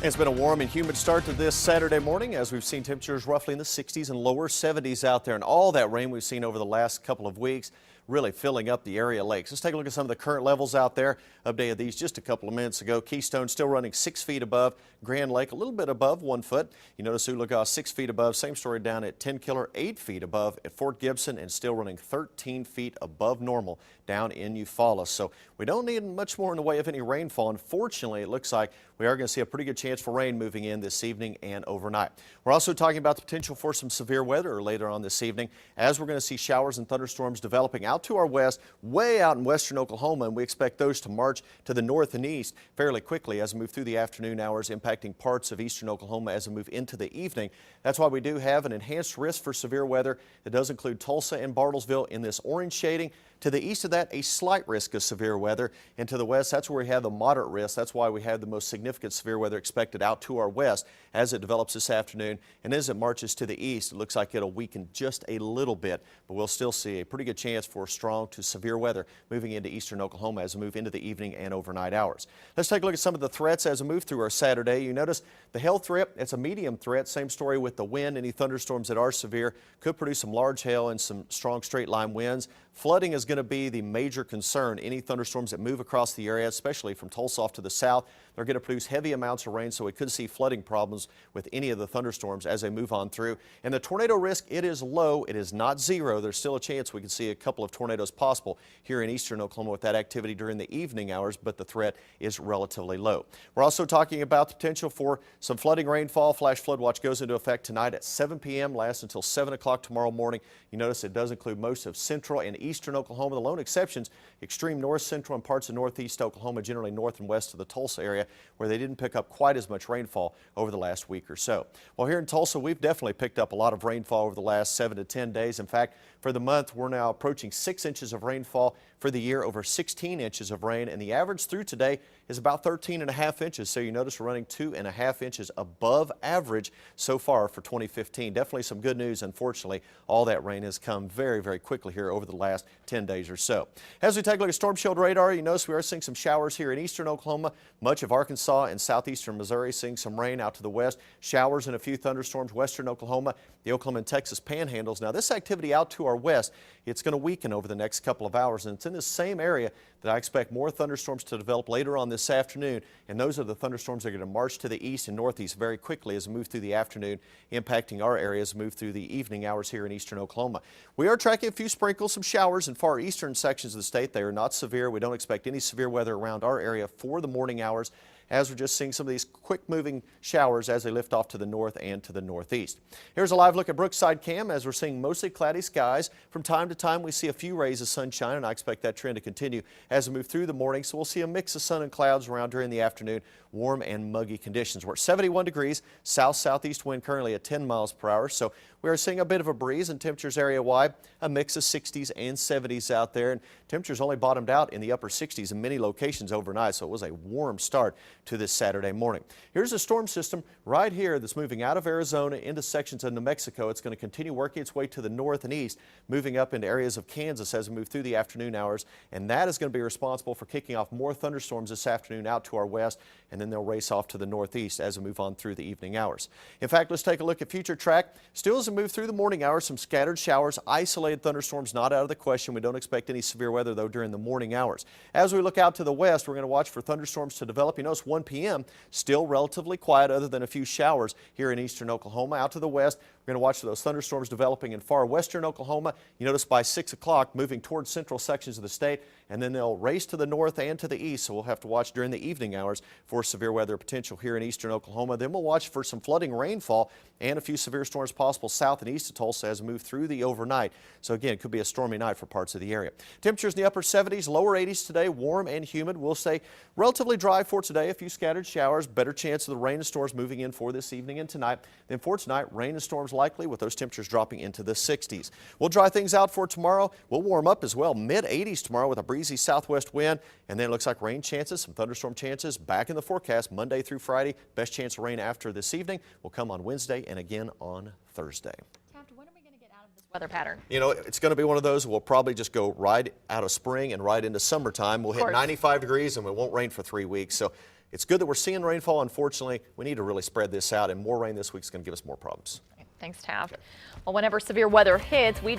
It's been a warm and humid start to this Saturday morning as we've seen temperatures roughly in the 60s and lower 70s out there, and all that rain we've seen over the last couple of weeks really filling up the area lakes. Let's take a look at some of the current levels out there. Updated these just a couple of minutes ago. Keystone still running 6 feet above. Grand Lake a little bit above 1 foot. You notice Oologah 6 feet above. Same story down at 10 Killer, 8 feet above at Fort Gibson, and still running 13 feet above normal down in Eufaula. So we don't need much more in the way of any rainfall. Unfortunately, it looks like we are going to see a pretty good chance for rain moving in this evening and overnight. We're also talking about the potential for some severe weather later on this evening, as we're going to see showers and thunderstorms developing out to our west, way out in western Oklahoma, and we expect those to march to the north and east fairly quickly as we move through the afternoon hours, impacting parts of eastern Oklahoma as we move into the evening. That's why we do have an enhanced risk for severe weather. It does include Tulsa and Bartlesville in this orange shading. To the east of that, a slight risk of severe weather, and to the west, that's where we have the moderate risk. That's why we have the most significant severe weather expected out to our west as it develops this afternoon. And as it marches to the east, it looks like it'll weaken just a little bit, but we'll still see a pretty good chance for strong to severe weather moving into eastern Oklahoma as we move into the evening and overnight hours. Let's take a look at some of the threats as we move through our Saturday. You notice the hail threat, it's a medium threat. Same story with the wind. Any thunderstorms that are severe could produce some large hail and some strong straight line winds. Flooding is going to be the major concern. Any thunderstorms that move across the area, especially from Tulsa off to the south, they're going to produce heavy amounts of rain, so we could see flooding problems with any of the thunderstorms as they move on through. And the tornado risk, it is low. It is not zero. There's still a chance we could see a couple of tornadoes possible here in eastern Oklahoma with that activity during the evening hours, but the threat is relatively low. We're also talking about the potential for some flooding rainfall. Flash flood watch goes into effect tonight at 7 p.m., lasts until 7 o'clock tomorrow morning. You notice it does include most of central and eastern Oklahoma. The lone exceptions, extreme north central and parts of northeast Oklahoma, generally north and west of the Tulsa area, where they didn't pick up quite as much rainfall over the last week or so. Well, here in Tulsa, we've definitely picked up a lot of rainfall over the last 7 to 10 days. In fact, for the month, we're now approaching 6 inches of rainfall. For the year, over 16 inches of rain, and the average through today is about 13.5 inches. So you notice we're running 2.5 inches above average so far for 2015. Definitely some good news. Unfortunately, all that rain has come very, very quickly here over the last 10 days or so. As we take a look at storm shield radar, you notice we are seeing some showers here in eastern Oklahoma, much of Arkansas and southeastern Missouri, seeing some rain out to the west, showers and a few thunderstorms western Oklahoma, the Oklahoma and Texas panhandles. Now this activity out to our west, it's going to weaken over the next couple of hours, and it's in this same area that I expect more thunderstorms to develop later on this afternoon, and those are the thunderstorms that are going to march to the east and northeast very quickly as we move through the afternoon, impacting our areas, move through the evening hours here in eastern Oklahoma. We are tracking a few sprinkles, some showers in far eastern sections of the state. They are not severe. We don't expect any severe weather around our area for the morning hours, as we're just seeing some of these quick moving showers as they lift off to the north and to the northeast. Here's a live look at Brookside Cam as we're seeing mostly cloudy skies. From time to time we see a few rays of sunshine, and I expect that trend to continue as we move through the morning. So we'll see a mix of sun and clouds around during the afternoon, warm and muggy conditions. We're at 71 degrees, south-southeast wind currently at 10 miles per hour. So we are seeing a bit of a breeze, and temperatures area-wide, a mix of 60s and 70s out there. And temperatures only bottomed out in the upper 60s in many locations overnight, so it was a warm start to this Saturday morning. Here's a storm system right here that's moving out of Arizona into sections of New Mexico. It's going to continue working its way to the north and east, moving up into areas of Kansas as we move through the afternoon hours, and that is going to be responsible for kicking off more thunderstorms this afternoon out to our west, and then they'll race off to the northeast as we move on through the evening hours. In fact, let's take a look at future track. Still as we move through the morning hours, some scattered showers, isolated thunderstorms not out of the question. We don't expect any severe weather though during the morning hours. As we look out to the west, we're going to watch for thunderstorms to develop. You notice 1 p.m. still relatively quiet other than a few showers here in eastern Oklahoma. Out to the west, we're going to watch for those thunderstorms developing in far western Oklahoma. You notice by 6 o'clock moving towards central sections of the state, and then they'll race to the north and to the east, so we'll have to watch during the evening hours for severe weather potential here in eastern Oklahoma. Then we'll watch for some flooding rainfall and a few severe storms possible south and east of Tulsa as we move through the overnight. So again, it could be a stormy night for parts of the area. Temperatures in the upper 70s, lower 80s today, warm and humid. We'll stay relatively dry for today, a few scattered showers, better chance of the rain and storms moving in for this evening and tonight. Then for tonight, rain and storms likely with those temperatures dropping into the 60s. We'll dry things out for tomorrow. We'll warm up as well, mid 80s tomorrow with a breezy southwest wind, and then it looks like rain chances, some thunderstorm chances back in the forecast Monday through Friday. Best chance of rain after this evening will come on Wednesday and again on Thursday. When are we going to get out of this weather pattern? You know, it's going to be one of those we'll probably just go right out of spring and right into summertime. We'll hit 95 degrees and it won't rain for 3 weeks. So it's good that we're seeing rainfall. Unfortunately, we need to really spread this out, and more rain this week is going to give us more problems. Thanks, Taft. Well, whenever severe weather hits, we